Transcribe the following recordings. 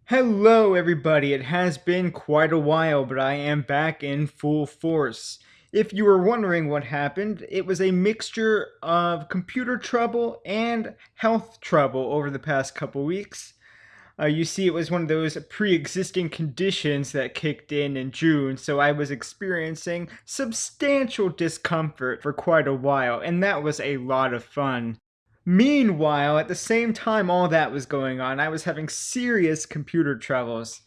Hello, everybody. It has been quite a while, but I am back in full force. If you were wondering what happened, it was a mixture of computer trouble and health trouble over the past couple weeks. You see, it was one of those pre existing conditions that kicked in June, so I was experiencing substantial discomfort for quite a while, and that was a lot of fun. Meanwhile, at the same time all that was going on, I was having serious computer troubles.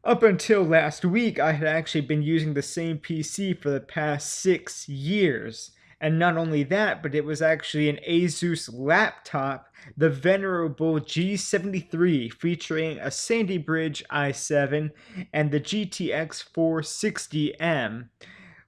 Up until last week, I had actually been using the same PC for the past 6 years. And not only that, but it was actually an Asus laptop, the venerable G73, featuring a Sandy Bridge i7 and the GTX 460M,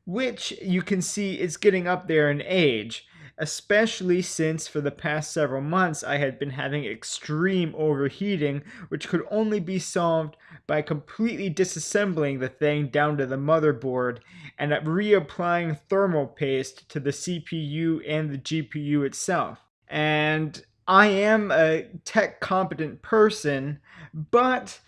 which you can see is getting up there in age, especially since for the past several months I had been having extreme overheating, which could only be solved by completely disassembling the thing down to the motherboard and reapplying thermal paste to the CPU and the GPU itself. And I am a tech competent person, but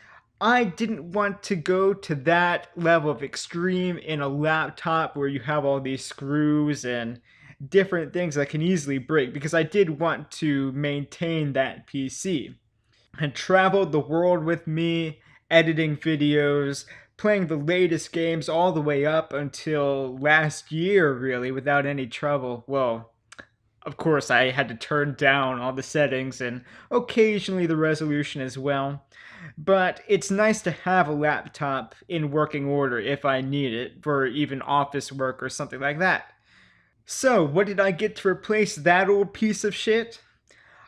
I didn't want to go to that level of extreme in a laptop where you have all these screws and different things that can easily break, because I did want to maintain that PC. And traveled the world with me, editing videos, playing the latest games all the way up until last year, really, without any trouble. Well, of course, I had to turn down all the settings and occasionally the resolution as well. But it's nice to have a laptop in working order if I need it for even office work or something like that. So, what did I get to replace that old piece of shit?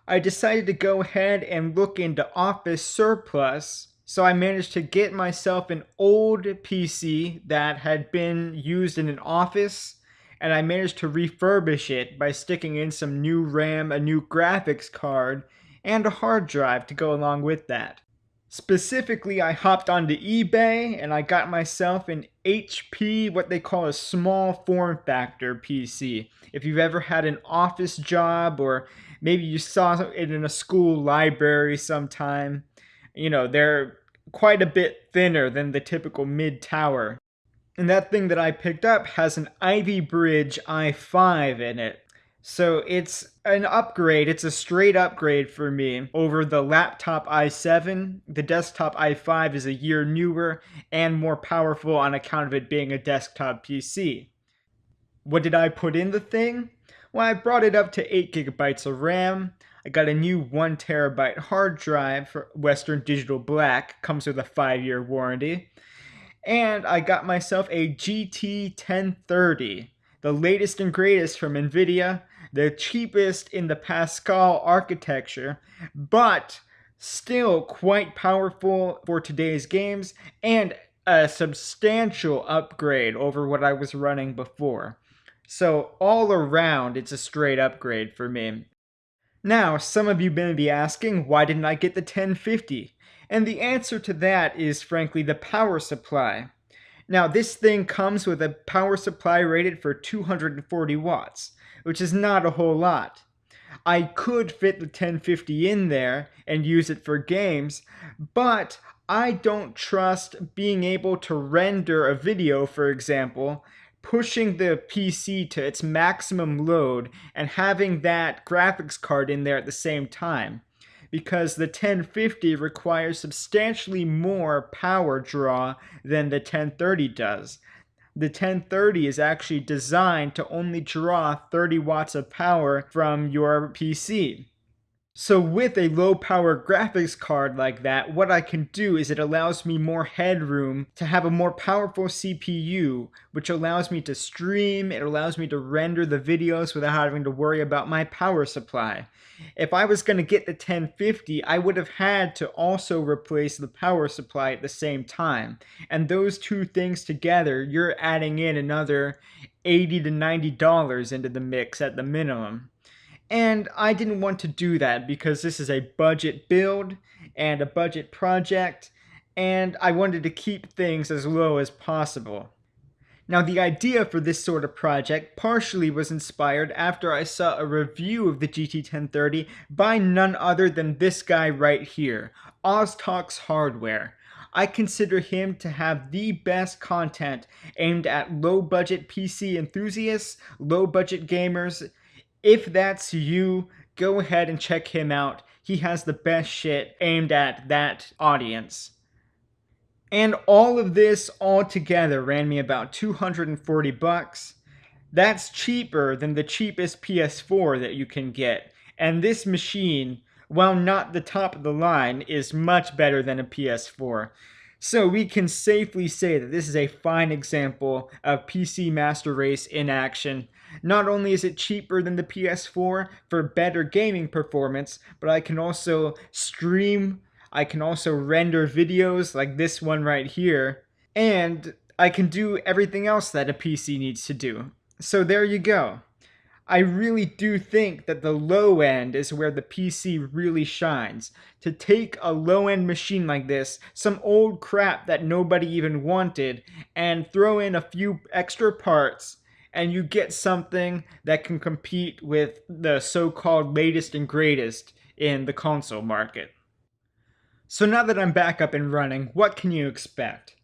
I decided to go ahead and look into Office Surplus. So I managed to get myself an old PC that had been used in an office, and I managed to refurbish it by sticking in some new RAM, a new graphics card, and a hard drive to go along with that. Specifically, I hopped onto eBay and I got myself an HP, what they call a small form factor PC. If you've ever had an office job, or maybe you saw it in a school library sometime, they're quite a bit thinner than the typical mid tower. And that thing that I picked up has an Ivy Bridge i5 in it. So it's an upgrade. It's a straight upgrade for me over the laptop i7. The desktop i5 is a year newer and more powerful on account of it being a desktop PC. What did I put in the thing? Well, I brought it up to 8 gigabytes of RAM. I got a new 1 terabyte hard drive for Western Digital Black, comes with a 5-year warranty. And I got myself a GT 1030, the latest and greatest from NVIDIA, the cheapest in the Pascal architecture, but still quite powerful for today's games, and a substantial upgrade over what I was running before. So all around, it's a straight upgrade for me. Now, some of you may be asking, why didn't I get the 1050? And the answer to that is, frankly, the power supply. Now, this thing comes with a power supply rated for 240 watts, which is not a whole lot. I could fit the 1050 in there and use it for games, but I don't trust being able to render a video, for example, pushing the PC to its maximum load and having that graphics card in there at the same time, because the 1050 requires substantially more power draw than the 1030 does. The 1030 is actually designed to only draw 30 watts of power from your PC. So with a low power graphics card like that, what I can do is it allows me more headroom to have a more powerful CPU, which allows me to stream, it allows me to render the videos without having to worry about my power supply. If I was going to get the 1050, I would have had to also replace the power supply at the same time. And those two things together, you're adding in another $80 to $90 into the mix at the minimum. And I didn't want to do that because this is a budget build and a budget project, and I wanted to keep things as low as possible. Now, the idea for this sort of project partially was inspired after I saw a review of the GT1030 by none other than this guy right here, OzTalks Hardware. I consider him to have the best content aimed at low-budget PC enthusiasts, low-budget gamers. If that's you, go ahead and check him out. He has the best shit aimed at that audience. And all of this all together ran me about 240 bucks. That's cheaper than the cheapest PS4 that you can get. And this machine, while not the top of the line, is much better than a PS4. So we can safely say that this is a fine example of PC Master Race in action. Not only is it cheaper than the PS4 for better gaming performance, but I can also stream, I can also render videos like this one right here, and I can do everything else that a PC needs to do. So there you go. I really do think that the low end is where the PC really shines. To take a low end machine like this, some old crap that nobody even wanted, and throw in a few extra parts, and you get something that can compete with the so-called latest and greatest in the console market. So now that I'm back up and running, what can you expect?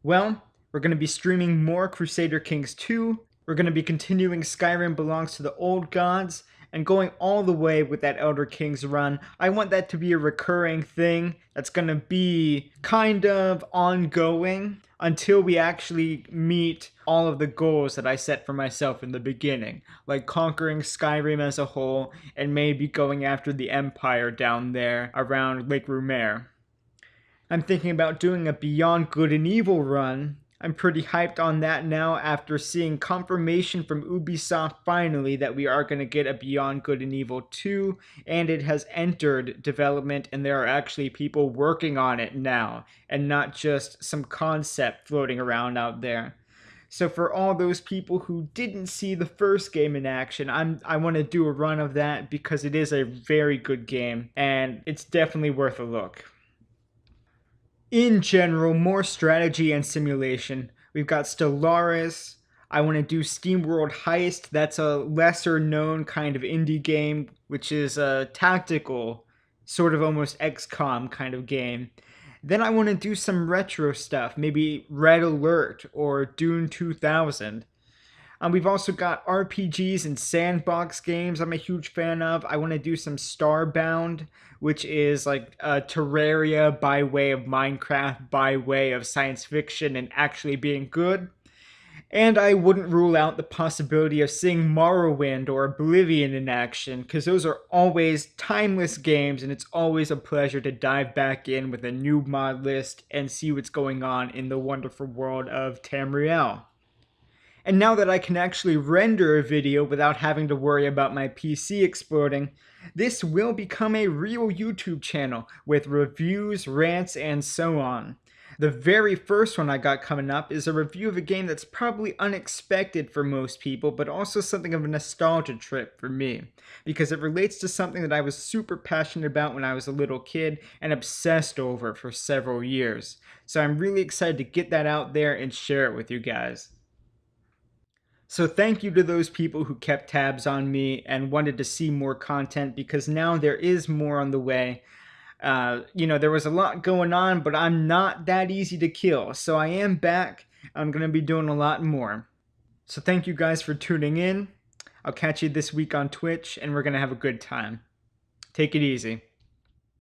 Well, we're going to be streaming more Crusader Kings 2, we're going to be continuing Skyrim Belongs to the Old Gods, and going all the way with that Elder Kings run. I want that to be a recurring thing that's going to be kind of ongoing until we actually meet all of the goals that I set for myself in the beginning, like conquering Skyrim as a whole, and maybe going after the Empire down there around Lake Rumeir. I'm thinking about doing a Beyond Good and Evil run. I'm pretty hyped on that now after seeing confirmation from Ubisoft finally that we are going to get a Beyond Good and Evil 2, and it has entered development and there are actually people working on it now, and not just some concept floating around out there. So for all those people who didn't see the first game in action, I want to do a run of that because it is a very good game, and it's definitely worth a look. In general, more strategy and simulation. We've got Stellaris. I want to do SteamWorld Heist. That's a lesser known kind of indie game, which is a tactical, sort of almost XCOM kind of game. Then I want to do some retro stuff, maybe Red Alert or Dune 2000. We've also got RPGs and sandbox games I'm a huge fan of. I want to do some Starbound, which is like Terraria by way of Minecraft, by way of science fiction and actually being good. And I wouldn't rule out the possibility of seeing Morrowind or Oblivion in action, because those are always timeless games and it's always a pleasure to dive back in with a new mod list and see what's going on in the wonderful world of Tamriel. And now that I can actually render a video without having to worry about my PC exploding, this will become a real YouTube channel with reviews, rants, and so on. The very first one I got coming up is a review of a game that's probably unexpected for most people, but also something of a nostalgia trip for me, because it relates to something that I was super passionate about when I was a little kid and obsessed over for several years. So I'm really excited to get that out there and share it with you guys. So thank you to those people who kept tabs on me and wanted to see more content, because now there is more on the way. There was a lot going on, but I'm not that easy to kill. So I am back. I'm going to be doing a lot more. So thank you guys for tuning in. I'll catch you this week on Twitch, and we're going to have a good time. Take it easy.